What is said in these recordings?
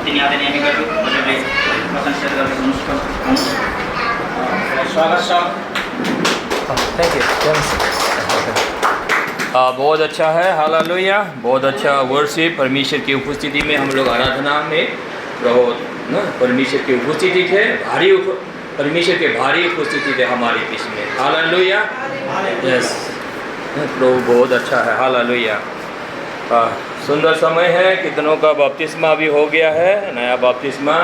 তিনি আদেন আমি গেলু বলে প্রধান সেক্রেটারি অনুষ্ঠান स्वागत सर। Thank you. बहुत अच्छा है, हालेलुया। बहुत अच्छा वर्शिप, परमेश्वर की उपस्थिति में हम लोग आराधना में बहुत ना परमेश्वर की उपस्थिति है, परमेश्वर के भारी उपस्थिति है हमारे बीच में, हालेलुया। यस, प्रभु बहुत अच्छा है, हालेलुया। सुंदर समय है, कितनों का बपतिस्मा भी हो गया है, नया बपतिस्मा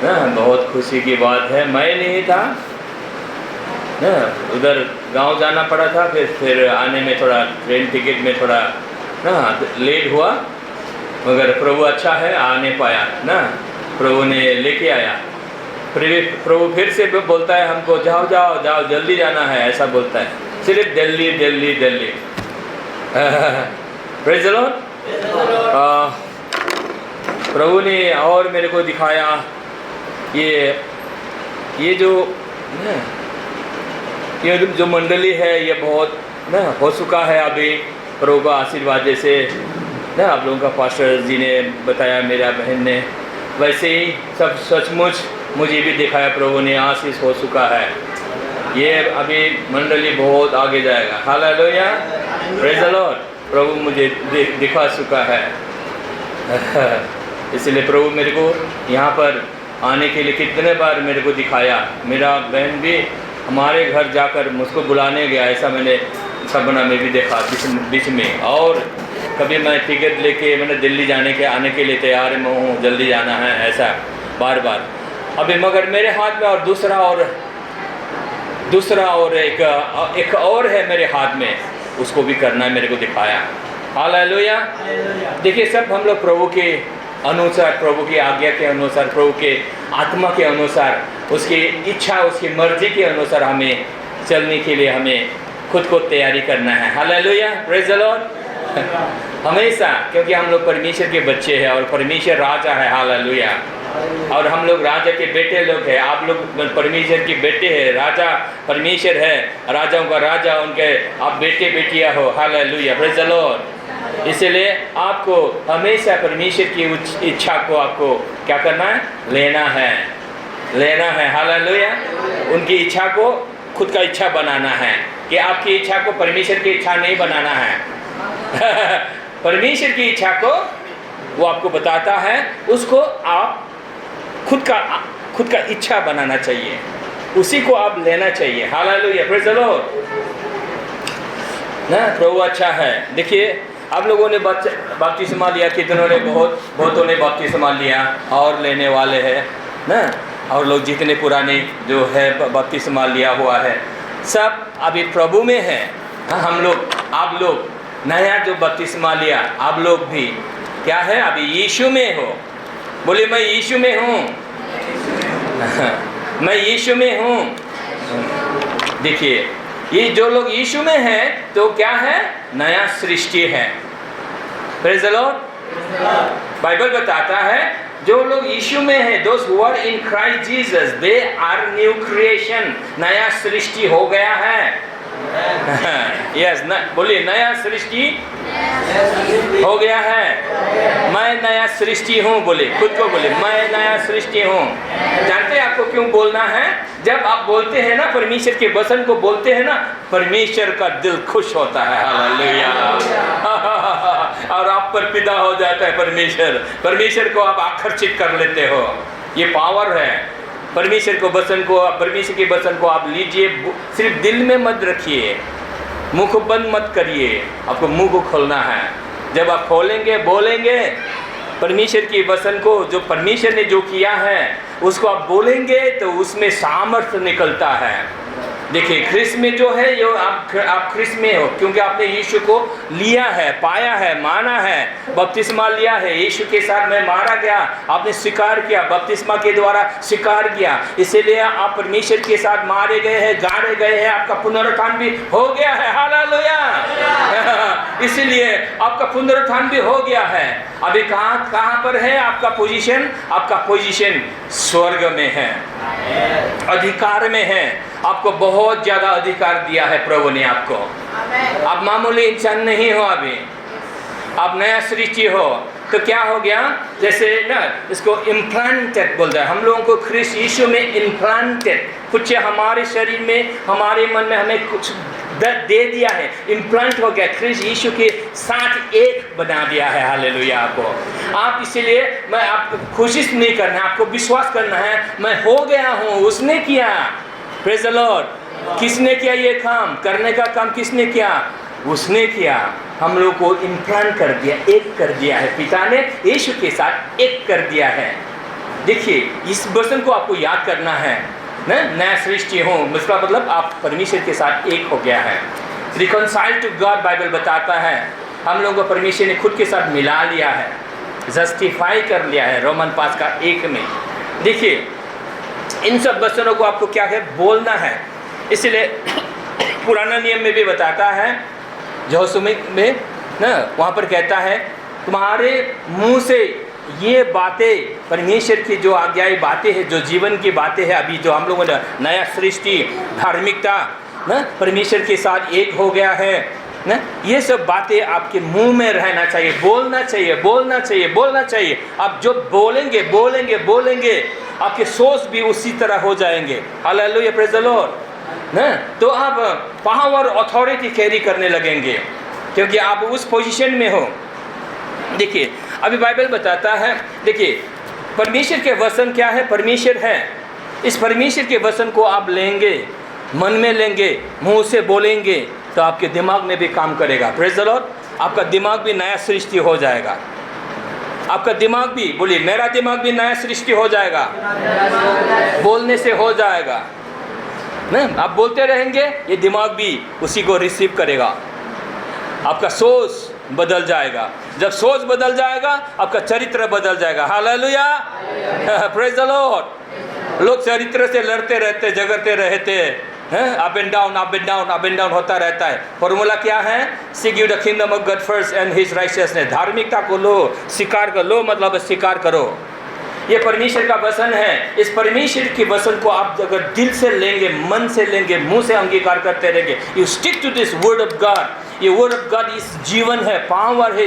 ना, बहुत खुशी की बात है। मैं नहीं था ना, उधर गांव जाना पड़ा था, फिर आने में थोड़ा ट्रेन टिकट में थोड़ा ना लेट हुआ, मगर प्रभु अच्छा है, आने पाया ना, प्रभु ने लेके आया। प्रभु फिर से बोलता है हमको जाओ जाओ जाओ, जल्दी जाना है, ऐसा बोलता है, सिर्फ Delhi Delhi Delhi. Praise the lord. प्रभु ने और मेरे को दिखाया ये जो मंडली है ये बहुत ना हो चुका है अभी, प्रभु का आशीर्वाद जैसे ना आप लोगों का पास्टर जी ने बताया, मेरा बहन ने, वैसे ही सब सचमुच मुझे भी दिखाया, प्रभु ने आशीष हो चुका है। ये अभी मंडली बहुत आगे जाएगा, हालेलुया, प्रेज़ द लॉर्ड। प्रभु मुझे दिखा चुका है। इसलिए प्रभु मेरे को यहाँ पर आने के लिए कितने बार मेरे को दिखाया। मेरा बहन भी हमारे घर जाकर मुझको बुलाने गया, ऐसा मैंने सपना में भी देखा बीच में। और कभी मैं टिकट लेके मैंने दिल्ली जाने के आने के लिए तैयार में हूँ, जल्दी जाना है, ऐसा बार बार। अभी मगर मेरे हाथ में और दूसरा और एक और है मेरे हाथ में, उसको भी करना है, मेरे को दिखाया, हालेलुया। देखिए सब हम लोग प्रभु के अनुसार, प्रभु की आज्ञा के अनुसार, प्रभु के आत्मा के अनुसार, उसकी इच्छा, उसकी मर्जी के अनुसार हमें चलने के लिए हमें खुद को तैयारी करना है, हालेलुया, प्रेज़ द लॉर्ड। हमेशा, क्योंकि हम लोग परमेश्वर के बच्चे हैं और परमेश्वर राजा है, हालेलुया। और हम लोग राजा के बेटे लोग हैं, आप लोग परमेश्वर के बेटे हैं, राजा परमेश्वर है, राजाओं का राजा, उनके आप बेटे बेटियां हो, हालेलुया, प्रेज़ द लॉर्ड। इसलिए आपको हमेशा परमेश्वर की इच्छा को आपको क्या करना है, लेना है, हालेलुया। उनकी इच्छा को खुद का इच्छा बनाना है, कि आपकी इच्छा को परमेश्वर की इच्छा नहीं बनाना है। परमेश्वर की इच्छा को वो आपको बताता है, उसको आप खुद का इच्छा बनाना चाहिए, उसी को आप लेना चाहिए, हालेलुया, प्रेज़ द लॉर्ड ना। प्रभु अच्छा है। देखिए आप लोगों ने बपतिस्मा लिया, कितनों ने बहुतों ने बपतिस्मा लिया और लेने वाले हैं ना, और लोग जितने पुराने जो है बपतिस्मा लिया हुआ है सब अभी प्रभु में है। हम लोग, आप लोग नया जो बपतिस्मा लिया, आप लोग भी क्या है, अभी यीशु में हो। बोले मैं यीशु में हूँ, मैं यीशु में हूँ। देखिए ये जो लोग यीशु में हैं तो क्या है, नया सृष्टि है, प्रेज़ द लॉर्ड। बाइबल बताता है जो लोग यीशु में हैं, those who are in Christ Jesus, they are new creation, नया सृष्टि हो गया है। यस, बोलिए नया सृष्टि हो गया है। मैं नया सृष्टि हूँ, बोले खुद को, बोले मैं नया सृष्टि हूँ। जानते हैं आपको क्यों बोलना है? जब आप बोलते हैं ना, परमेश्वर के वचन को बोलते हैं ना, परमेश्वर का दिल खुश होता है, हालेलुया। और आप पर पिता हो जाता है परमेश्वर को आप आकर्षित कर लेते हो। ये पावर है परमेश्वर के वचन को आप लीजिए, सिर्फ दिल में मत रखिए, मुंह को बंद मत करिए, आपको मुंह को खोलना है। जब आप खोलेंगे, बोलेंगे परमेश्वर की वचन को, जो परमेश्वर ने जो किया है उसको आप बोलेंगे तो उसमें सामर्थ्य निकलता है। देखिए ख्रिस्त में जो है, जो आप ख्रिस्त में हो, क्योंकि आपने यीशु को लिया है, पाया है, माना है, बपतिस्मा लिया है, यीशु के साथ में मारा गया, आपने स्वीकार किया, बपतिस्मा के द्वारा स्वीकार किया, इसीलिए आप परमेश्वर के साथ मारे गए हैं, गाड़े गए हैं, आपका पुनरुत्थान भी हो गया है, हालेलुया। इसीलिए आपका पुनरुत्थान भी हो गया है। अभी कहाँ पर है आपका पोजीशन? आपका पोजीशन स्वर्ग में है, अधिकार में है। आपको बहुत ज्यादा अधिकार दिया है प्रभु ने आपको। आप मामूली इंसान नहीं हो, अभी आप नया सृष्टि हो। तो क्या हो गया, जैसे ना इसको इम्प्लांटेड बोलते हैं, हम लोगों को ख्रिस्त यीशु में इम्प्लांटेड, कुछ हमारे शरीर में हमारे मन में हमें कुछ दे दिया है, इम्प्लांट हो गया, ख्रिस्त यीशु के साथ एक बना दिया है। हालेलुया। आपको आप इसीलिए मैं आपको कोशिश नहीं करना है, आपको विश्वास करना है, मैं हो गया हूँ, उसने किया। Praise the Lord. किसने किया ये काम? करने का काम किसने किया? उसने किया। हम लोग को इम्प्लांट कर दिया, एक कर दिया है, पिता ने यीशु के साथ एक कर दिया है। देखिए इस वचन को आपको याद करना है, नया सृष्टि हो, इसका मतलब आप परमेश्वर के साथ एक हो गया है। रिकॉन्साइल टू गॉड बाइबल बताता है हम लोगों को परमेश्वर ने खुद के साथ मिला लिया है, जस्टिफाई कर लिया है, रोमन 5:1 में। देखिए इन सब वचनों को आपको क्या है, बोलना है। इसलिए पुराना नियम में भी बताता है, यहोशू में ना वहाँ पर कहता है तुम्हारे मुंह से ये बातें, परमेश्वर की जो आज्ञाई बातें हैं, जो जीवन की बातें हैं, अभी जो हम लोगों ने नया सृष्टि, धार्मिकता, ना परमेश्वर के साथ एक हो गया है ना, ये सब बातें आपके मुंह में रहना चाहिए, बोलना चाहिए, बोलना चाहिए, बोलना चाहिए। आप जो बोलेंगे बोलेंगे बोलेंगे आपके सोच भी उसी तरह हो जाएंगे। Hallelujah, praise the Lord. ना तो आप पावर अथॉरिटी कैरी करने लगेंगे क्योंकि आप उस पोजीशन में हो। देखिए अभी बाइबल बताता है, देखिए परमेश्वर के वचन क्या है, परमेश्वर है। इस परमेश्वर के वचन को आप लेंगे, मन में लेंगे, मुंह से बोलेंगे तो आपके दिमाग में भी काम करेगा। Praise the Lord. आपका दिमाग भी नया सृष्टि हो जाएगा। आपका दिमाग भी, बोलिए मेरा दिमाग भी नया सृष्टि हो जाएगा, बोलने से हो जाएगा ना। आप बोलते रहेंगे, ये दिमाग भी उसी को रिसीव करेगा। आपका सोच बदल जाएगा, जब सोच बदल जाएगा आपका चरित्र बदल जाएगा। Hallelujah, praise the Lord. लोग चरित्र से लड़ते रहते, झगड़ते रहते हैं, up and down, up and down, up and down होता रहता है। फॉर्मूला क्या है? Seek you the kingdom of God first and his righteousness. धार्मिकता को लो, स्वीकार कर लो, मतलब स्वीकार करो। ये परमेश्वर का वचन है। इस परमेश्वर के वचन को आप अगर दिल से लेंगे, मन से लेंगे, मुंह से अंगीकार करते रहेंगे, you stick to this word of God. ये वर्ड ऑफ गॉड इस जीवन है, पावर है,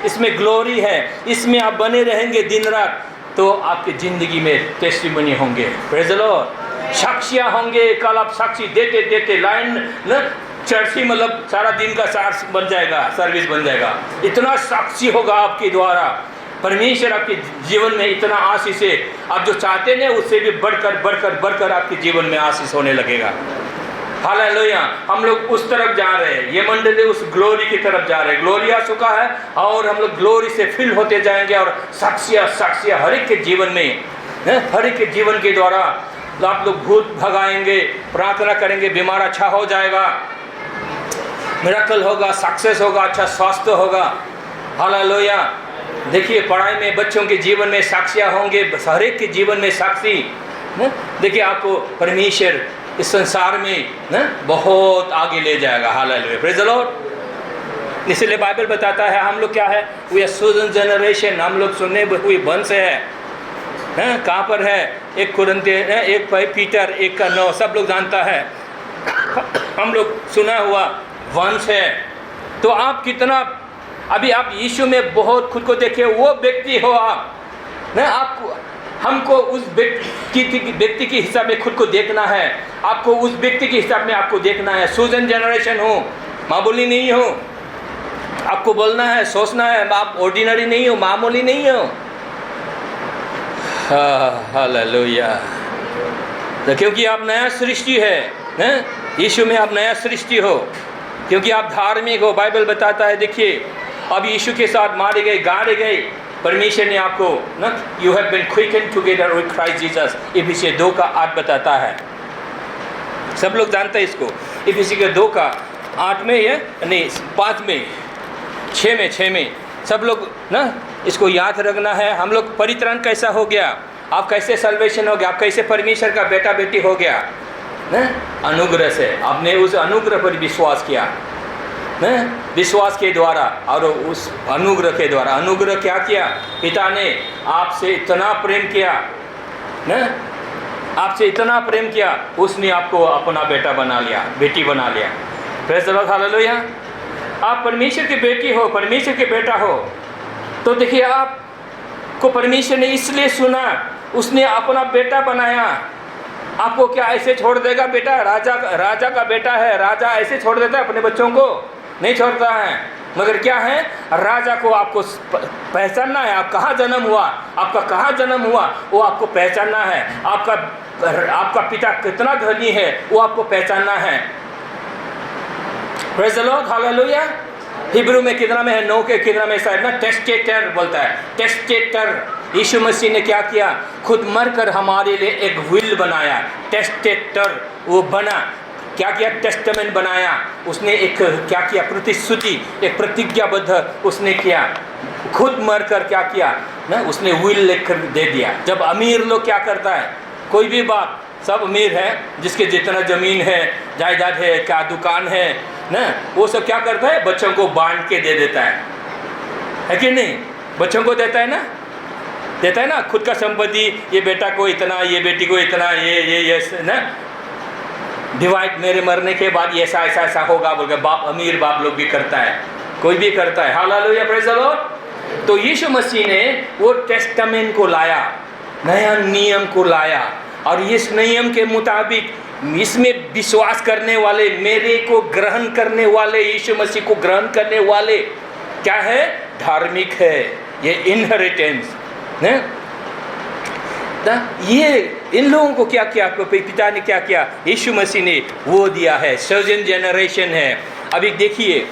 इसमें ग्लोरी है, इसमें आप बने रहेंगे दिन रात, तो आपकी जिंदगी में टेस्टिमनी होंगे। Praise the Lord. साक्षियाँ होंगे। कल आप साक्षी देते देते लाइन न चर्ची, मतलब सारा दिन का चार्ज बन जाएगा, सर्विस बन जाएगा। इतना साक्षी होगा आपके द्वारा। परमेश्वर आपके जीवन में इतना आशीष है, आप जो चाहते हैं उससे भी बढ़कर बढ़कर बढ़कर आपके जीवन में आशीष होने लगेगा। हालेलुया। हम लोग उस तरफ जा रहे हैं, ये मंडली उस ग्लोरी की तरफ जा रहे हैं। ग्लोरी आ चुका है और हम लोग ग्लोरी से फिल होते जाएंगे और साक्षियाँ हर एक के जीवन में, हर एक के जीवन के द्वारा आप लोग भूत भगाएंगे, प्रार्थना करेंगे, बीमार अच्छा हो जाएगा, मिरेकल होगा, सक्सेस होगा, अच्छा स्वास्थ्य होगा। हालेलुया। देखिए पढ़ाई में बच्चों के जीवन में साक्षियाँ होंगे, हर एक के जीवन में साक्षी। देखिए आपको परमेश्वर इस संसार में बहुत आगे ले जाएगा। Hallelujah, praise the Lord. इसलिए बाइबल बताता है हम लोग क्या है, वी आर चोजन जनरेशन, हम लोग सुने हुए वंश है। कहाँ पर है? 1 कुरिन्थियों 1 पीटर 1:9 सब लोग जानता है। हम लोग सुना हुआ वंश है। तो आप कितना, अभी आप यीशु में बहुत खुद को देखिए, वो व्यक्ति हो आप ना। आपको हमको उस व्यक्ति के हिसाब में खुद को देखना है, आपको उस व्यक्ति के हिसाब में आपको देखना है। चोजन जनरेशन हो, मामूली नहीं हो। आपको बोलना है, सोचना है, आप ऑर्डिनरी नहीं हो, मामूली नहीं हो। हालेलुया। तो क्योंकि आप नया सृष्टि है, यीशु में आप नया सृष्टि हो, क्योंकि आप धार्मिक हो। बाइबल बताता है, देखिए अब यीशु के साथ मारे गए, गाड़े गए, परमेश्वर ने आपको ना, you have been quicken together with Christ Jesus. इफिसियों 2:8 बताता है। सब लोग जानते हैं इसको। इफिसियों 2:8 में है, नहीं 5 में, 6 में सब लोग ना इसको याद रखना है। हम लोग परित्राण कैसा हो गया, आप कैसे सल्वेशन हो गया, आप कैसे परमेश्वर का बेटा बेटी हो गया ना, अनुग्रह से। आपने उस अनुग्रह पर विश्वास किया ना, विश्वास के द्वारा और उस अनुग्रह के द्वारा। अनुग्रह क्या किया? पिता ने आपसे इतना प्रेम किया ना, आपसे इतना प्रेम किया, उसने आपको अपना बेटा बना लिया, बेटी बना लिया। Praise the Lord, hallelujah. आप परमेश्वर की बेटी हो, परमेश्वर के बेटा हो। तो देखिए, आपको परमेश्वर ने इसलिए सुना, उसने अपना बेटा बनाया। आपको क्या ऐसे छोड़ देगा बेटा? राजा का बेटा है, राजा ऐसे छोड़ देता है अपने बच्चों को? नहीं छोड़ता है। मगर क्या है, राजा को आपको पहचानना है। आप कहाँ जन्म हुआ, आपका कहाँ जन्म हुआ, वो आपको पहचानना है। आपका पिता कितना धनी है, वो आपको पहचानना है। Praise the Lord, hallelujah. Hebrew में कितना में है? 9 के कितना में शायद ना, टेस्टेटर बोलता है। टेस्टेटर, यीशु मसीह ने क्या किया? खुद मरकर हमारे लिए एक विल बनाया। टेस्टेटर वो बना, क्या किया? टेस्टामेंट बनाया उसने। एक क्या किया? प्रतिश्रुति, एक प्रतिज्ञाबद्ध उसने किया। खुद मरकर क्या किया ना, उसने विल लिखकर दे दिया। जब अमीर लोग क्या करता है, कोई भी बात, सब अमीर है, जिसके जितना ज़मीन है, जायदाद है, क्या दुकान है ना, वो सब क्या करता है? बच्चों को बांट के दे देता है कि नहीं? बच्चों को देता है ना, खुद का संपत्ति, ये बेटा को इतना, ये बेटी को इतना, ये ना, डिवाइड, मेरे मरने के बाद ऐसा होगा बोलकर बाप, अमीर बाप लोग भी करता है, कोई भी करता है। Hallelujah, praise the Lord. तो यीशु मसीह ने वो टेस्टामेंट को लाया, नया नियम को लाया, और इस नियम के मुताबिक इसमें विश्वास करने वाले, मेरे को ग्रहण करने वाले, यीशु मसीह को ग्रहण करने वाले क्या है? धार्मिक है। ये इनहेरिटेंस है। ये इन लोगों को क्या किया? आपको पिता ने क्या किया? यीशु मसीह ने वो दिया है। सर्जन जनरेशन है। अभी देखिए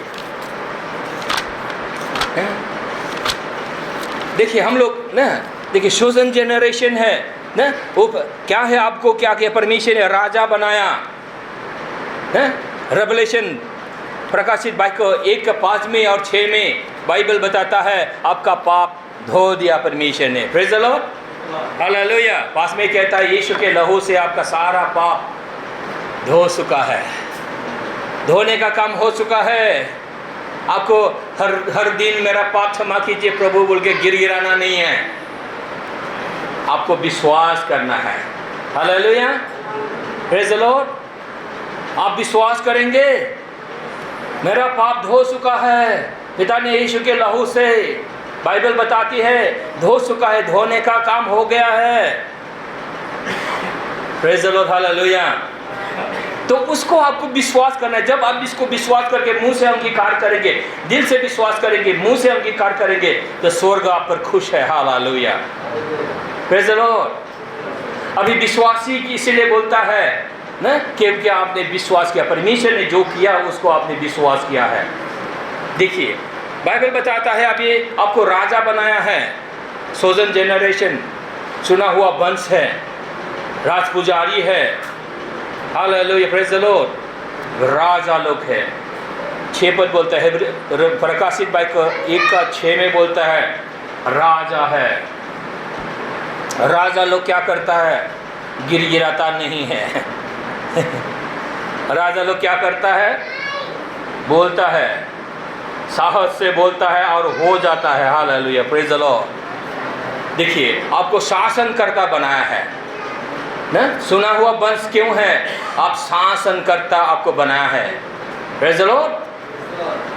हम लोग ना, देखिए सर्जन जनरेशन है ना, वो क्या है? आपको क्या किया? परमेश्वर ने राजा बनाया है। रेवलेशन, प्रकाशित वाक्य 1:5 में और 6 में बाइबल बताता है आपका पाप धो दिया परमेश्वर ने। Praise the Lord, hallelujah. पास में कहता है यीशु के लहू से आपका सारा पाप धो चुका है, धोने का काम हो चुका है। आपको हर दिन मेरा पाप क्षमा कीजिए प्रभु बोल के गिड़गिड़ाना नहीं है, आपको विश्वास करना है। Hallelujah, praise the Lord. आप विश्वास करेंगे, मेरा पाप धो चुका है, पिता ने यीशु के लहू से, बाइबल बताती है धो चुका है, धोने का काम हो गया है। Praise the Lord, hallelujah. तो उसको आपको विश्वास करना है। जब आप इसको विश्वास करके मुंह से अंगीकार करेंगे, दिल से विश्वास करेंगे, मुंह से अंगीकार करेंगे, तो स्वर्ग आप पर खुश है। Hallelujah, praise the Lord. अभी विश्वासी इसलिए बोलता है ना, क्योंकि आपने विश्वास किया, परमेश्वर ने जो किया उसको आपने विश्वास किया है। देखिए बाइबल बताता है अभी आपको राजा बनाया है। सोजन जनरेशन, चुना हुआ वंश है, राजपुजारी है। Hallelujah, praise the Lord. राजा लोग है। 6 पद बोलता है, प्रकाशित वाक्य 1:6 में बोलता है राजा है। राजा लोग क्या करता है? गिड़गिड़ाता नहीं है। राजा लोग क्या करता है? बोलता है, साहस से बोलता है और हो जाता है। Hallelujah, praise the Lord. देखिए आपको शासनकर्ता बनाया है ना, सुना हुआ वंश क्यों है? आप शासनकर्ता आपको बनाया है। Praise the Lord.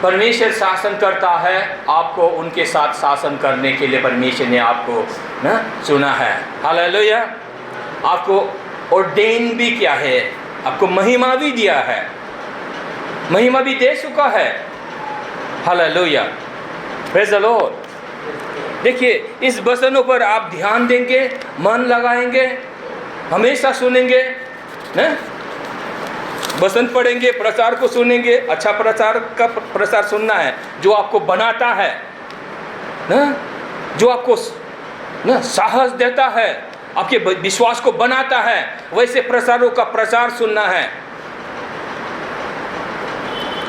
परमेश्वर शासन करता है, आपको उनके साथ शासन करने के लिए परमेश्वर ने आपको ना चुना है। हालेलुया। आपको ऑर्डेन भी किया है, आपको महिमा भी दिया है, महिमा भी दे चुका है। Hallelujah, praise the Lord. देखिए इस वचनों पर आप ध्यान देंगे, मन लगाएंगे, हमेशा सुनेंगे ना, वचन पढ़ेंगे, प्रचार को सुनेंगे। अच्छा प्रचार का प्रचार सुनना है जो आपको बनाता है ना, जो आपको ना साहस देता है, आपके विश्वास को बनाता है, वैसे प्रचारों का प्रचार सुनना है।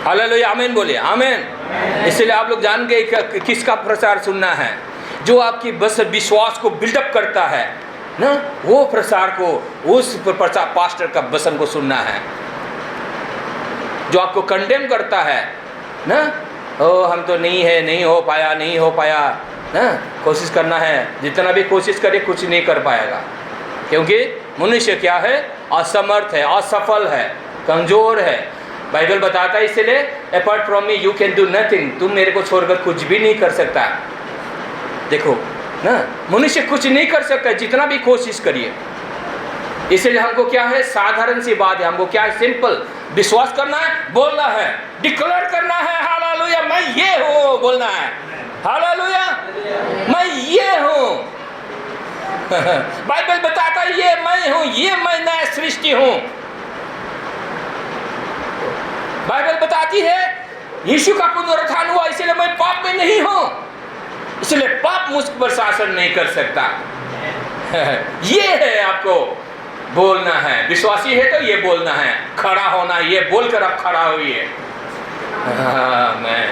हालेलुया, आमीन बोलिए, आमीन। इसलिए आप लोग जान गए कि किसका प्रचार सुनना है। जो आपकी बस विश्वास को बिल्डअप करता है ना, वो प्रचार को, उस प्रचार पास्टर का वचन को सुनना है। जो आपको कंडेम करता है ना, ओ हम तो नहीं है, नहीं हो पाया, नहीं हो पाया ना, कोशिश करना है, जितना भी कोशिश करे कुछ नहीं कर पाएगा, क्योंकि मनुष्य क्या है? असमर्थ है, असफल है, कमजोर है। बाइबल बताता है इसलिए apart from me you can do nothing, तुम मेरे को छोड़कर कुछ भी नहीं कर सकता। देखो ना, मनुष्य कुछ नहीं कर सकता जितना भी कोशिश करिए। इसलिए हमको क्या है, साधारण सी बात है, हमको क्या है, सिंपल विश्वास करना है, बोलना है, डिक्लेयर करना है, हालेलुया मैं ये हूँ, बोलना है हालेलुया मैं ये हूँ। बाइबल बताता है ये मैं हूँ, ये मैं नया सृष्टि हूँ। बाइबल बताती है यीशु का पुनरुत्थान हुआ, इसलिए मैं पाप में नहीं हूँ, इसलिए पाप मुझ पर शासन नहीं कर सकता। ये है आपको बोलना है, विश्वासी है तो ये बोलना है, खड़ा होना है, ये बोलकर आप खड़ा होइए। मैं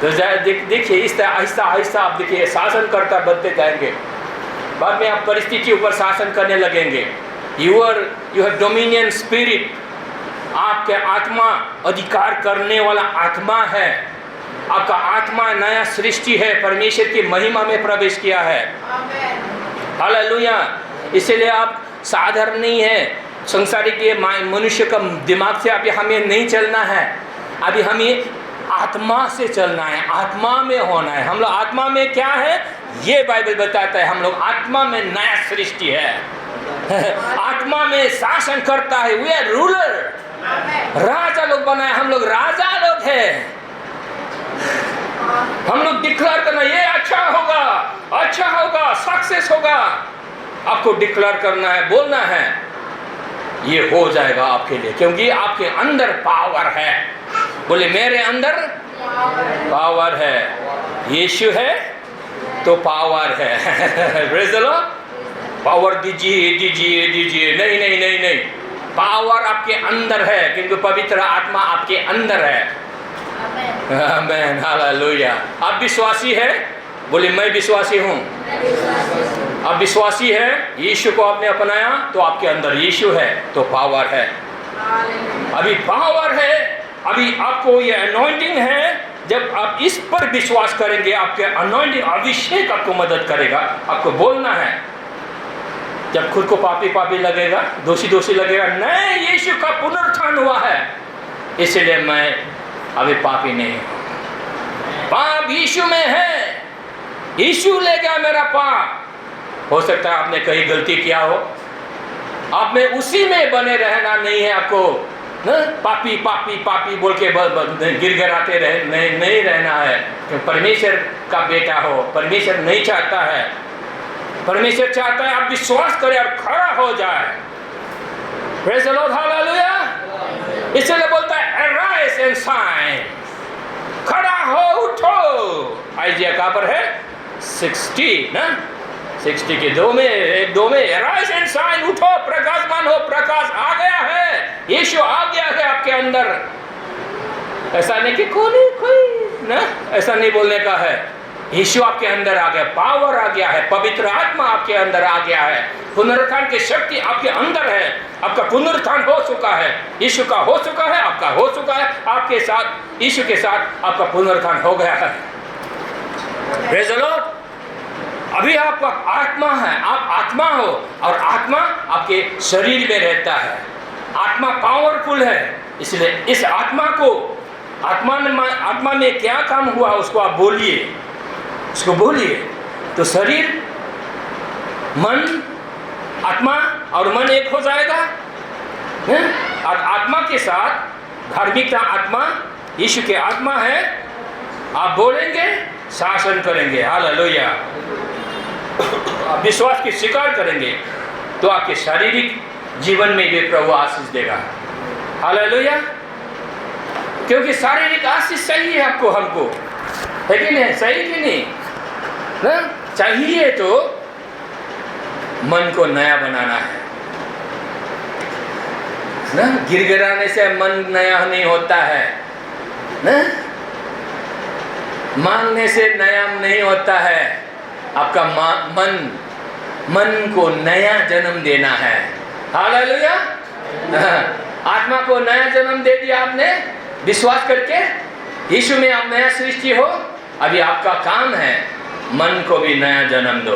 तो देखिए इस तरह आहिस्ता आहिस्ता आप देखिए शासन करता बनते जाएंगे। बाद में आप परिस्थिति ऊपर शासन करने लगेंगे। यू हैव डोमिनियन स्पिरिट, आपके आत्मा अधिकार करने वाला आत्मा है, आपका आत्मा नया सृष्टि है, परमेश्वर की महिमा में प्रवेश किया है। हालेलुया। इसलिए आप साधारण नहीं है, संसारिक ये मनुष्य का दिमाग से अभी हमें नहीं चलना है, अभी हमें आत्मा से चलना है, आत्मा में होना है। हम लोग आत्मा में क्या है, ये बाइबल बताता है, हम लोग आत्मा में नया सृष्टि है। आत्मा में शासन करता है, वी आर रूलर, राजा लोग बनाए, हम लोग राजा लोग हैं। हम लोग डिक्लेयर करना ये अच्छा होगा, सक्सेस होगा, आपको डिक्लेयर करना है, बोलना है, ये हो जाएगा आपके लिए, क्योंकि आपके अंदर पावर है। बोले मेरे अंदर पावर है, यीशु है तो पावर है। Praise the Lord. पावर दीजिए, नहीं, पावर आपके अंदर है, क्योंकि पवित्र आत्मा आपके अंदर है। आमीन, हालेलुया। आप विश्वासी है, बोले मैं विश्वासी हूँ। आप विश्वासी है, यीशु को आपने अपनाया तो आपके अंदर यीशु है तो पावर है। अभी पावर है, अभी आपको ये अनॉइंटिंग है। जब आप इस पर विश्वास करेंगे, आपके अनॉइंटिंग अभिषेक आपको मदद करेगा। आपको बोलना है, जब खुद को पापी लगेगा, दोषी लगेगा, नहीं यीशु का पुनरुत्थान हुआ है, इसलिए मैं अभी पापी नहीं हूँ। पाप यीशु में है, यीशु ले गया मेरा पाप। हो सकता है आपने कहीं गलती किया हो, आप में उसी में बने रहना नहीं है, आपको न पापी बोल के गिरगिराते नहीं रहना है। परमेश्वर का बेटा हो, परमेश्वर नहीं चाहता है, परमेश्वर चाहता है आप विश्वास करें और खड़ा हो जाए। Praise the Lord, hallelujah. इसलिए बोलता है अराइज एंड शाइन, खड़ा हो, उठो। आइजिया कहाँ पर है, 60 ना, 60 के 2 में अराइज एंड शाइन, उठो, प्रकाशमान हो, प्रकाश आ गया है, यीशु आ गया है आपके अंदर। ऐसा नहीं कि कोई ना, ऐसा नहीं बोलने का है। यीशु आपके अंदर आ गया, पावर आ गया है, पवित्र आत्मा आपके अंदर आ गया है, पुनरुत्थान की शक्ति आपके अंदर है, आपका पुनरुत्थान हो चुका है, यीशु का हो चुका है, आपका हो चुका है, आपके साथ यीशु के साथ आपका पुनरुत्थान हो गया है। Praise the Lord. अभी आपका आत्मा है, आप आत्मा हो, और आत्मा आपके शरीर में रहता है। आत्मा पावरफुल है, इसलिए इस आत्मा को, आत्मा में क्या काम हुआ उसको आप बोलिए, उसको बोलिए, तो शरीर, मन, आत्मा और मन एक हो जाएगा। और आत्मा के साथ धार्मिकता, आत्मा यीशु के आत्मा है, आप बोलेंगे, शासन करेंगे। हालेलुया। आप विश्वास की स्वीकार करेंगे तो आपके शारीरिक जीवन में भी प्रभु आशीष देगा। हालेलुया। क्योंकि शारीरिक आशीष चाहिए आपको, हमको, है कि नहीं, सही कि नहीं ना? चाहिए तो मन को नया बनाना है ना। गिरगिराने से मन नया नहीं होता है ना, मांगने से नया नहीं होता है। आपका मन को नया जन्म देना है। हालेलुया। आत्मा को नया जन्म दे दिया आपने विश्वास करके, यीशु में आप नया सृष्टि हो। अभी आपका काम है मन को भी नया जन्म दो।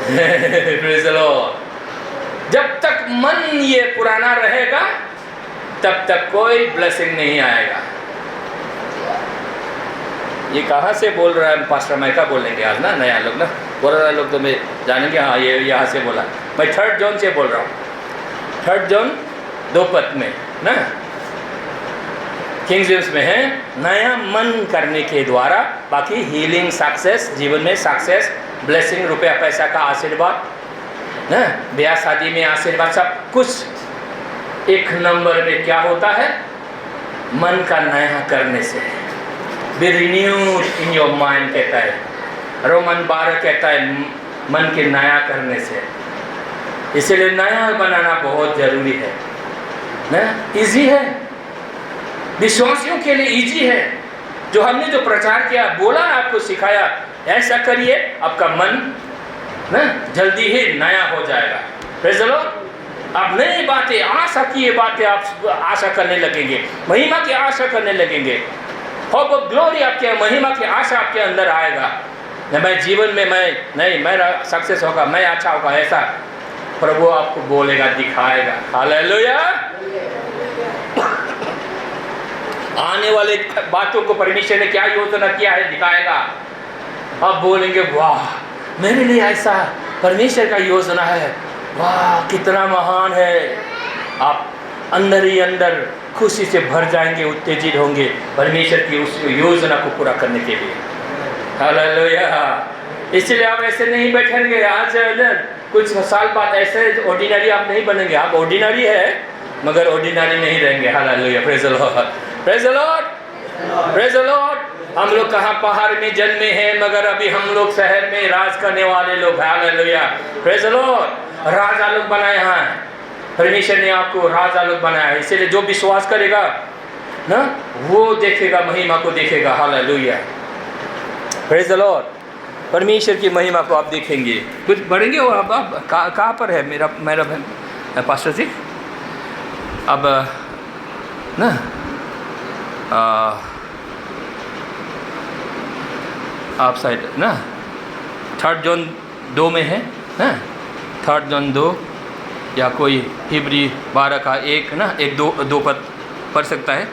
Praise the Lord. जब तक मन ये पुराना रहेगा तब तक कोई ब्लेसिंग नहीं आएगा। ये कहाँ से बोल रहा है? पास्टर माइका बोलेंगे आज ना, नया लोग ना बोल रहा है, लोग तो मैं जानेंगे हाँ ये यहाँ से बोला। मैं 3 जॉन से बोल रहा हूँ, 3 जॉन 2 पद में ना, किंग जेम्स में है, नया मन करने के द्वारा, बाकी हीलिंग, सक्सेस, जीवन में सक्सेस, ब्लेसिंग, रुपया पैसा का आशीर्वाद ना, ब्याह शादी में आशीर्वाद, सब कुछ 1 नंबर में क्या होता है? मन का नया करने से। B renewed in your mind कहता है, रोमन 12 कहता है मन के नया करने से। इसलिए नया बनाना बहुत जरूरी है ना। इजी है, विश्वासियों के लिए इजी है। जो हमने जो प्रचार किया, बोला, आपको सिखाया, ऐसा करिए, आपका मन ना जल्दी ही नया हो जाएगा। Praise the Lord. आप नई बातें, आशा की ये बातें आप आशा करने लगेंगे, महिमा की आशा करने लगेंगे। होप ऑफ ग्लोरी आपके, महिमा की आशा आपके अंदर आएगा। मैं जीवन में मैं मेरा सक्सेस होगा, मैं अच्छा होगा, ऐसा प्रभु आपको बोलेगा, दिखाएगा। हालेलुया। आने वाले बातों को परमेश्वर ने क्या योजना किया है दिखाएगा। अब बोलेंगे वाह, मेरे लिए ऐसा परमेश्वर का योजना है, वाह कितना महान है। आप अंदर ही अंदर खुशी से भर जाएंगे, उत्तेजित होंगे परमेश्वर की उस योजना को पूरा करने के लिए। हालेलुया। इसलिए आप ऐसे नहीं बैठेंगे आज कुछ साल बाद, ऐसे ऑर्डिनरी आप नहीं बनेंगे। आप ऑर्डिनरी है मगर ऑर्डिनरी नहीं रहेंगे। Hallelujah. Praise the Lord, praise the Lord, praise the Lord. हम लोग कहाँ पहाड़ में जन्मे हैं, मगर अभी हम लोग शहर में राज करने वाले लोग। हालेलुया। Praise the Lord. राजा लोग बनाए हैं, परमेश्वर ने आपको राजा लोग बनाया है। इसलिए जो विश्वास करेगा ना, वो देखेगा, महिमा को देखेगा। हालेलुया। Praise the Lord. परमेश्वर की महिमा को आप देखेंगे। कुछ बढ़ेंगे। और अब कहाँ पर है मेरा पास्टर जी? अब ना आप साइड ना 3 जॉन 2 में है ना, 3 जॉन 2 या कोई हिब्री 12 का 1 ना, 1-2 पद पढ़ सकता है।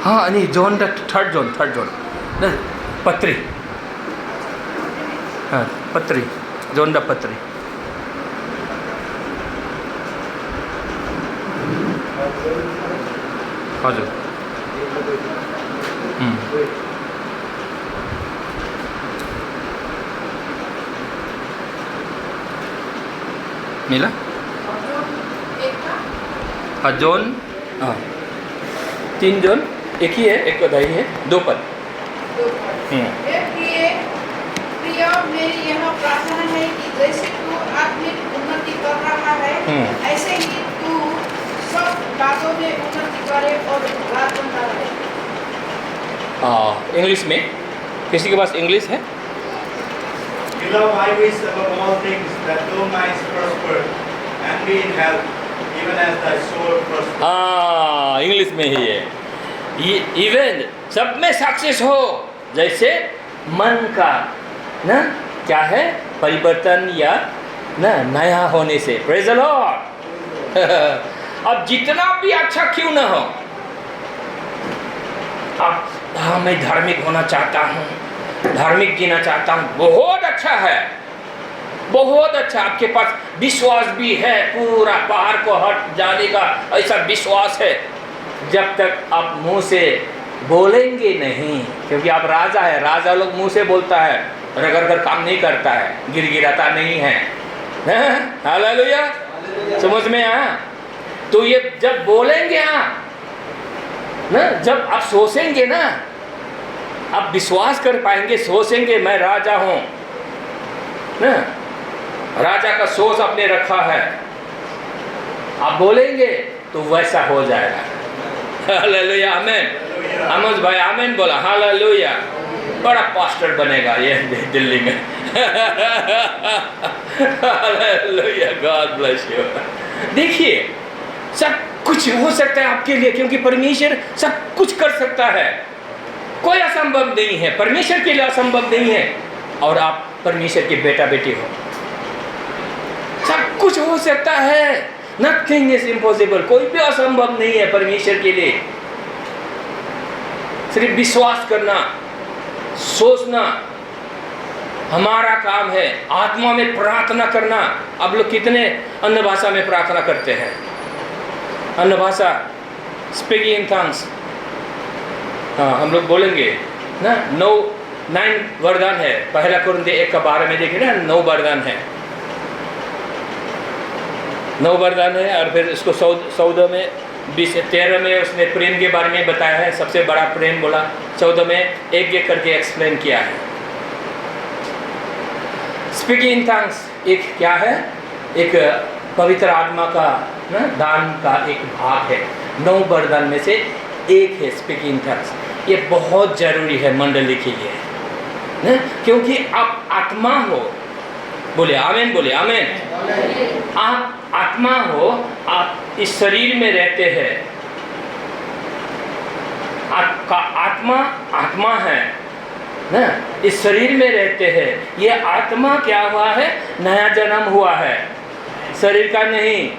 हाँ नहीं, जॉन द 3 जॉन ना, पत्री, हाँ पत्री, जॉन द पत्री। हजुर। मिला? हाँ जॉन, हाँ 3 जॉन, एक ही है, एक बधाई है, 2 पद। प्रिय, मेरी यह प्रार्थना है कि जैसे तू आत्मिक उन्नति कर रहा है, ऐसे ही तू सब बातों में उन्नति करे और राज बनता रहे। इंग्लिश में किसी के पास इंग्लिश है? Beloved, I wish above all things that thou mightst prosper and be in health, even as thy soul prospers. हाँ, इंग्लिश में ही है। इवन सब में सक्सेस हो, जैसे मन का ना क्या है, परिवर्तन या ना नया होने से। Praise the Lord. अब जितना भी अच्छा क्यों ना हो, अब हाँ मैं धार्मिक होना चाहता हूँ, धार्मिक जीना चाहता हूँ, बहुत अच्छा है, बहुत अच्छा। आपके पास विश्वास भी है, पूरा पहाड़ को हट जाने का ऐसा विश्वास है। जब तक आप मुंह से बोलेंगे नहीं, क्योंकि आप राजा है, राजा लोग मुंह से बोलता है, रगड़ कर काम नहीं करता है, गिड़गिड़ाता नहीं है। हालेलुया। समझ में आया? तो ये जब बोलेंगे आप ना, जब आप सोचेंगे ना, आप विश्वास कर पाएंगे, सोचेंगे मैं राजा हूं ना, राजा का सोच आपने रखा है, आप बोलेंगे तो वैसा हो जाएगा। हालेलुया, आमीन। अमोज भाई आमीन बोला। हालेलुया। बड़ा पास्टर बनेगा ये दिल्ली में। Hallelujah, God bless you. देखिए सब कुछ हो सकता है आपके लिए, क्योंकि परमेश्वर सब कुछ कर सकता है, कोई असंभव नहीं है, परमेश्वर के लिए असंभव नहीं है। और आप परमेश्वर के बेटा बेटी हो, सब कुछ हो सकता है। नथिंग इज इम्पॉसिबल, कोई भी असंभव नहीं है परमेश्वर के लिए। सिर्फ विश्वास करना, सोचना हमारा काम है। आत्मा में प्रार्थना करना। अब लोग कितने अन्य भाषा में प्रार्थना करते हैं? अन्य भाषा, स्पीकिंग इन टंग्स। हाँ, हम लोग बोलेंगे ना, 9 वरदान है। पहला कुरिन्थियों 1:12 में देखें ना, 9 वरदान है, 9 वरदान है। और फिर उसको 14 में 13 में उसने प्रेम के बारे में बताया है, सबसे बड़ा प्रेम बोला। 14 में एक करके एक्सप्लेन किया है। स्पीकिंग इन टंग्स एक क्या है? एक पवित्र आत्मा का ना दान का एक भाग है। 9 वरदान में से एक है स्पीकिंग इन टंग्स। ये बहुत जरूरी है मंडली के लिए ना, क्योंकि आप आत्मा हो। बोले आमीन, बोले आमीन। आप आत्मा हो, आप इस शरीर में रहते हैं। आपका आत्मा है ना, इस शरीर में रहते हैं। ये आत्मा क्या हुआ है? नया जन्म हुआ है, शरीर का नहीं,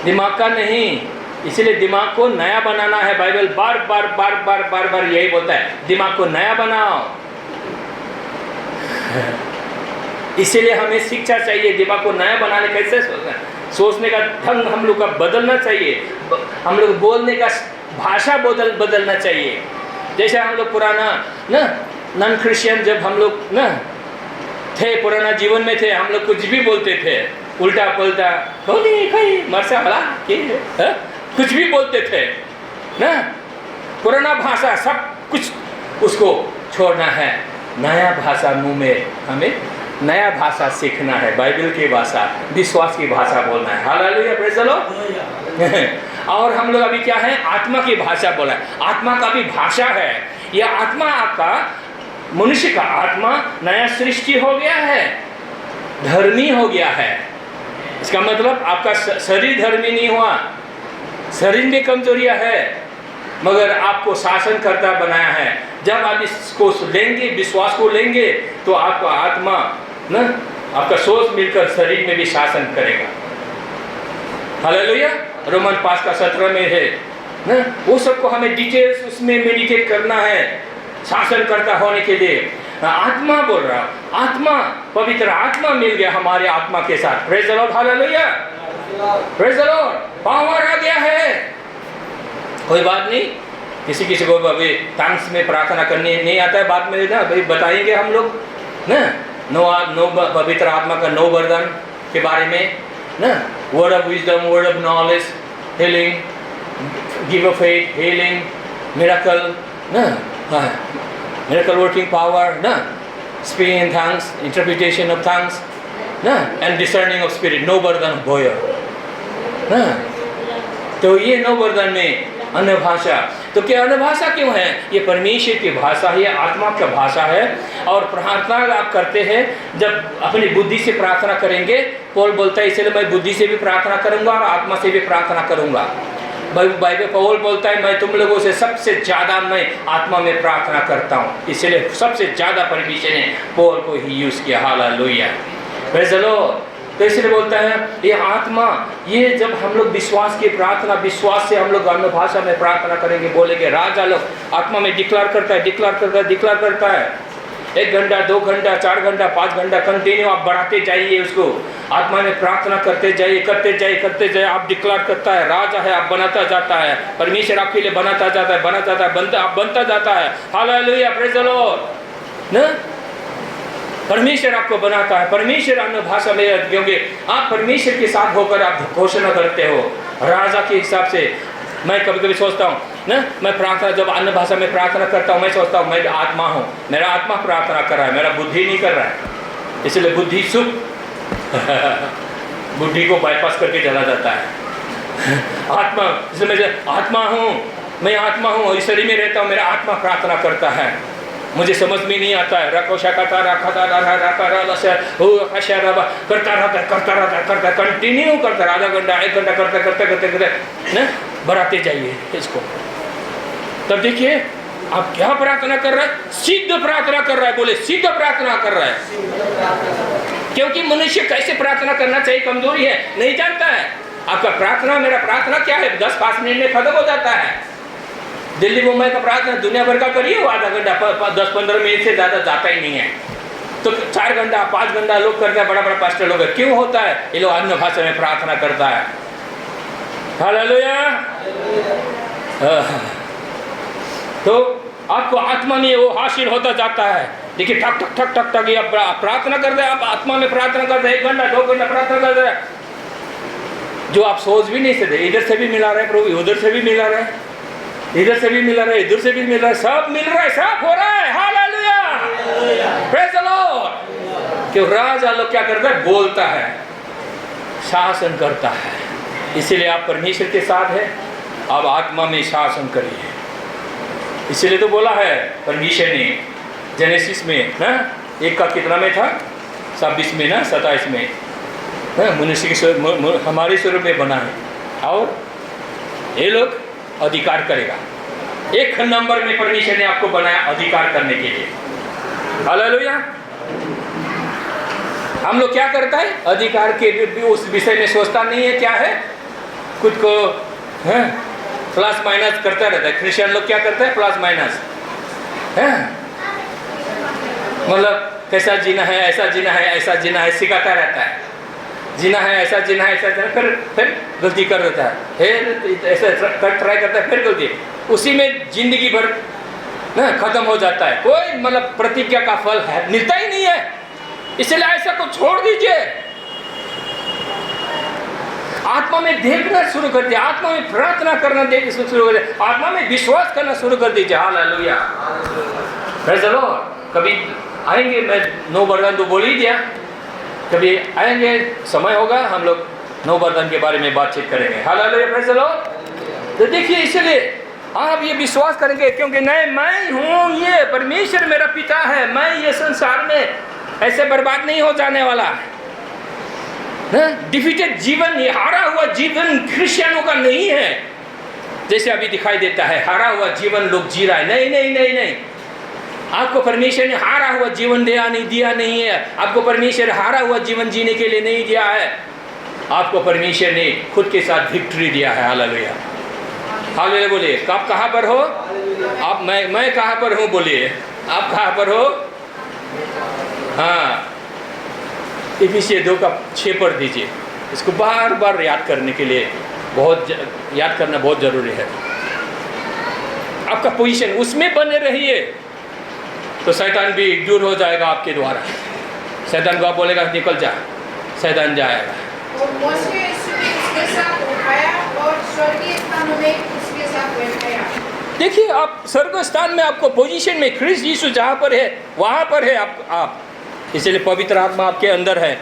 दिमाग का नहीं। इसलिए दिमाग को नया बनाना है। बाइबल बार बार बार बार बार बार यही बोलता है, दिमाग को नया बनाओ। इसीलिए हमें शिक्षा चाहिए दिमाग को नया बनाने कैसे सोचने का ढंग हम लोग का बदलना चाहिए। हम लोग बोलने का भाषा बदलना चाहिए। जैसे हम लोग पुराना ना नॉन क्रिश्चियन जब हम लोग ना थे, पुराना जीवन में थे, हम लोग कुछ भी बोलते थे, उल्टा पुल्टा, मरसा भला कुछ भी बोलते थे ना। पुराना भाषा सब कुछ उसको छोड़ना है। नया भाषा मुंह में, हमें नया भाषा सीखना है। बाइबल की भाषा, विश्वास की भाषा बोलना है। Hallelujah, praise the Lord. और हम लोग अभी क्या है? आत्मा की भाषा बोला है। आत्मा का भी भाषा है। यह आत्मा आपका, मनुष्य का आत्मा नया सृष्टि हो गया है, धर्मी हो गया है। इसका मतलब आपका शरीर धर्मी नहीं हुआ, शरीर में कमजोरियां है, मगर आपको शासन करता बनाया है। जब आप इसको लेंगे, विश्वास को लेंगे, तो आपका आत्मा ना, आपका सोच मिलकर शरीर में भी शासन करेगा। हालेलुया। रोमन 5:17 में है ना, वो सबको हमें डिटेल्स उसमें मेडिटेट करना है, शासन करता होने के लिए। आत्मा बोल रहा, आत्मा, पवित्र आत्मा मिल गया हमारे आत्मा के साथ। Praise the Lord, hallelujah, praise the Lord. Power आ गया है। कोई बात नहीं, किसी को अभी टंग्स में प्रार्थना करनी नहीं आता है, बाद में ना भाई बताएंगे हम लोग ना। 9 पवित्र आत्मा का 9 वरदान के बारे में ना, word of wisdom, word of knowledge, healing, give of faith, healing, miracle ना, मिरेकल वर्किंग पावर ना, speaking in tongues, interpretation of tongues ना, एंड डिसर्निंग ऑफ स्पिरिट। 9 वरदान बोया ना। तो ये 9 वरदान में अन्य भाषा, तो क्या अन्य भाषा क्यों है? ये परमेश्वर की भाषा है, आत्मा का भाषा है। और प्रार्थना आप करते हैं जब अपनी बुद्धि से प्रार्थना करेंगे। पौल बोलता है इसलिए मैं बुद्धि से भी प्रार्थना करूंगा और आत्मा से भी प्रार्थना करूंगा। बाइबल पौल बोलता है मैं तुम लोगों से सबसे ज़्यादा मैं आत्मा में प्रार्थना करता हूँ। इसलिए सबसे ज़्यादा परमेश्वर ने पौल को ही यूज़ किया। Hallelujah, praise the Lord. तो इसलिए बोलता है ये आत्मा, ये जब हम लोग विश्वास की प्रार्थना, विश्वास से हम लोग अन्य भाषा में प्रार्थना करेंगे, बोलेंगे। राजा लोग आत्मा में डिक्लेयर करता है, डिक्लेयर करता है 1 घंटा, 2 घंटा, 4 घंटा, 5 घंटा कंटिन्यू आप बढ़ाते जाइए उसको। आत्मा में प्रार्थना करते जाइए, करते जाइए। आप डिक्लेयर करता है, राजा है, आप बनाता जाता है। परमेश्वर आपके लिए बनाता जाता है, बनता जाता है। हालेलुया, प्रेज़ द लॉर्ड ना। परमेश्वर आपको बनाता है। परमेश्वर अन्य भाषा में, क्योंकि आप परमेश्वर के साथ होकर आप घोषणा करते हो राजा के हिसाब से। मैं कभी कभी सोचता हूँ ना, मैं प्रार्थना जब अन्य भाषा में प्रार्थना करता हूँ, मैं सोचता हूँ मैं आत्मा हूँ, मेरा आत्मा प्रार्थना कर रहा है, मेरा बुद्धि नहीं कर रहा है। इसलिए बुद्धि सुख बुद्धि को बाईपास करके चला जाता है। आत्मा, इसलिए आत्मा हूँ, मैं आत्मा हूँ, इस शरीर में रहता हूँ, मेरा आत्मा प्रार्थना करता है। मुझे समझ में नहीं आता है, करता रहता है, कंटिन्यू करता है, आधा घंटा 1 घंटा करते ना, बढ़ाते जाइए इसको। तब देखिए आप क्या प्रार्थना कर रहा है? सिद्ध प्रार्थना कर रहा है। बोले सिद्ध प्रार्थना कर रहा है। क्योंकि मनुष्य कैसे प्रार्थना करना चाहिए कमजोरी है, नहीं जानता है। आपका प्रार्थना, मेरा प्रार्थना क्या है, 10-5 मिनट में खत्म हो जाता है। दिल्ली मुंबई का प्रार्थना दुनिया भर का करिए, वो आधा घंटा 10-15 मिनट से ज़्यादा जाता ही नहीं है। तो 4 घंटा 5 घंटा लोग करते हैं, बड़ा बड़ा पास्टर लोग। क्यों होता है? ये लोग अन्य भाषा में प्रार्थना करता है। हालेलुया। तो आपको आत्मा में वो हासिल होता जाता है। देखिए ठक ठक ठक ठक ठक, ये आप प्रार्थना करते हैं, आप आत्मा में प्रार्थना करते हैं, 1 घंटा 2 घंटा प्रार्थना करते हैं, जो आप सोच भी नहीं सकते। इधर से भी मिला रहे प्रभु, उधर से भी मिला रहे, इधर से भी मिला रहे, इधर से भी मिल रहा है, सब मिल रहा है, सब हो रहा है। Hallelujah, praise the Lord. क्यों? राजा लोग क्या करता है? बोलता है, शासन करता है। इसीलिए आप परमेश्वर के साथ है, आप आत्मा में शासन करिए। इसीलिए तो बोला है परमेश्वर ने जेनेसिस में ना, 1 का कितना में था? 26 में ना, 27 में, मनुष्य के हमारे स्वरूप में बना है और ये लोग अधिकार करेगा। 1 नंबर में परमेश्वर ने आपको बनाया अधिकार करने के लिए। हालेलुया। हम लोग क्या करता है? अधिकार के उस विषय में सोचता नहीं है। क्या है? खुद को प्लस माइनस करता रहता है। क्रिश्चियन लोग क्या करता है? प्लस माइनस, मतलब कैसा जीना है, ऐसा जीना है, ऐसा जीना है, सिखाता रहता है। जीना है ऐसा, जीना है ऐसा, फिर गलती कर देता है, फिर ऐसा ट्राई करता है, फिर गलती, उसी में जिंदगी भर ना खत्म हो जाता है। कोई मतलब प्रतिज्ञा का फल है मिलता ही नहीं है। इसलिए ऐसा को छोड़ दीजिए, आत्मा में देखना शुरू कर दीजिए, आत्मा में प्रार्थना करना देखना शुरू कर दीजिए, आत्मा में विश्वास करना शुरू कर दीजिए। Hallelujah, praise the Lord. कभी आएंगे, मैं 9 वरदान तो बोल ही दिया, कभी आएंगे, समय होगा, हम लोग 9 वरदान के बारे में बातचीत करेंगे। Hallelujah, praise the Lord. तो देखिए, इसलिए आप ये विश्वास करेंगे, क्योंकि नहीं, मैं हूँ, ये परमेश्वर मेरा पिता है, मैं ये संसार में ऐसे बर्बाद नहीं हो जाने वाला। डिफीटेड जीवन, ये हारा हुआ जीवन क्रिश्चियनों का नहीं है, जैसे अभी दिखाई देता है हारा हुआ जीवन लोग जी रहा है। नहीं नहीं नहीं नहीं, आपको परमेश्वर ने हारा हुआ जीवन दिया नहीं है। आपको परमेश्वर हारा हुआ जीवन जीने के लिए नहीं दिया है, आपको परमेश्वर ने खुद के साथ विक्ट्री दिया है। हालेलुया, हालेलुया बोलिए। आप कहाँ पर हो? आप मैं कहाँ पर हूँ बोलिए। आप कहाँ पर हो? हाँ, इफिसियंस 2:6 पढ़ दीजिए। इसको बार बार याद करने के लिए याद करना बहुत जरूरी है। आपका पोजीशन उसमें बने रहिए, तो शैतान भी दूर हो जाएगा आपके द्वारा। शैतान को आप बोलेगा निकल जा, शैतान जाएगा। और मोशे यीशु ने उसके साथ उठाया और स्वर्गीय स्थानों में उसके साथ बैठाया। देखिए, आप स्वर्ग स्थान में, आपको पोजीशन में, ख्रिस्त यीशु जहाँ पर है वहाँ पर है आप। इसलिए पवित्र आत्मा आपके अंदर है।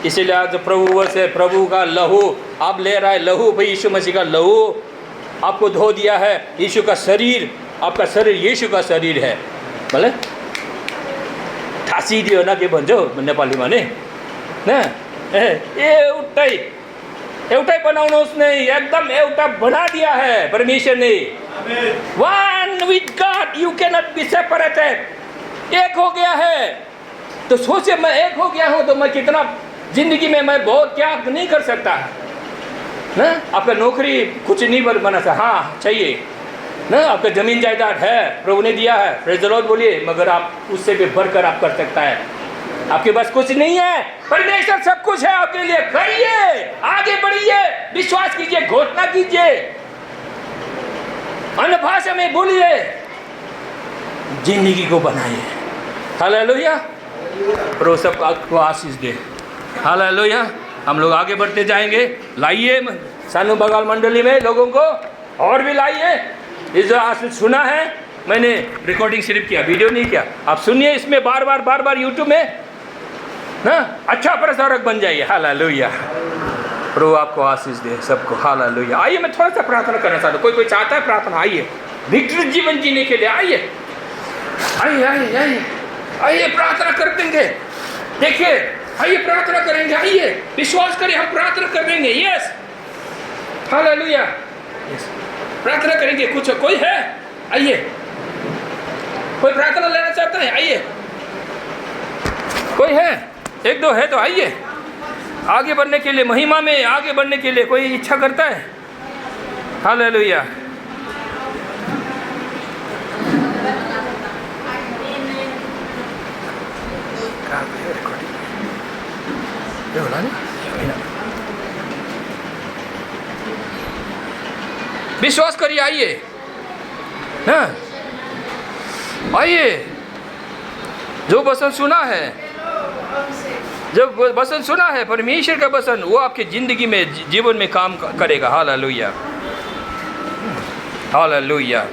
इसीलिए आज प्रभु से प्रभु का लहू आप ले रहा है, लहू भाई यीशु मसीह का लहू आपको धो दिया है। यीशु का शरीर, आपका शरीर यीशु का शरीर है। भले ठासी दियो ना के भन्छ नेपालीमा ने ना, एउटै बनाउनुहोस् नै, एकदम एउटा बना दिया है परमेश्वर ने। One with God you can not be separated. एक हो गया है, तो सोचे मैं एक हो गया हूँ तो मैं कितना जिंदगी में मैं बहुत क्या नहीं कर सकता ना। आपका नौकरी कुछ नहीं बना सकता, हाँ चाहिए ना, आपका जमीन जायदाद है, प्रभु ने दिया है, प्रेज़ द लॉर्ड बोलिए, मगर आप उससे भी बढ़कर आप कर सकता है। आपके पास कुछ नहीं है, परमेश्वर सब कुछ है आपके लिए। करिए, आगे बढ़िए, विश्वास कीजिए, घोषणा कीजिए, अन्य भाषा में बोलिए, जिंदगी को बनाइए। हालेलुया, प्रभु सबको आपको आशीष दे। हालेलुया। हम लोग आगे बढ़ते जाएंगे। लाइए सानू बगाल मंडली में लोगों को और भी लाइए। ये जो आशीष सुना है, मैंने रिकॉर्डिंग सिर्फ किया, वीडियो नहीं किया। आप सुनिए, इसमें बार बार यूट्यूब में ना अच्छा प्रसारक बन जाइए। हालेलुया, प्रभु आपको आशीष दे सबको। हालेलुया। आइए, मैं थोड़ा सा प्रार्थना करना चाहता हूँ। कोई चाहता है प्रार्थना? आइए, विकृत जीवन जीने के लिए आइए, आइए आइए आइए आइए, प्रार्थना कर देंगे। देखिए, आइए प्रार्थना करेंगे। आइए, विश्वास करिए, हम प्रार्थना कर देंगे। यस, हालेलुया, यस, प्रार्थना करेंगे। कुछ कोई है? आइए, कोई प्रार्थना लेना चाहता है? आइए, कोई है? 1-2 है तो आइए। आगे बढ़ने के लिए, महिमा में आगे बढ़ने के लिए कोई इच्छा करता है? हालेलुया। विश्वास करिए, आइए ना, आइए। जो वचन सुना है, जब वचन सुना है परमेश्वर का वचन, वो आपके जिंदगी में, जीवन में काम करेगा। Hallelujah, hallelujah.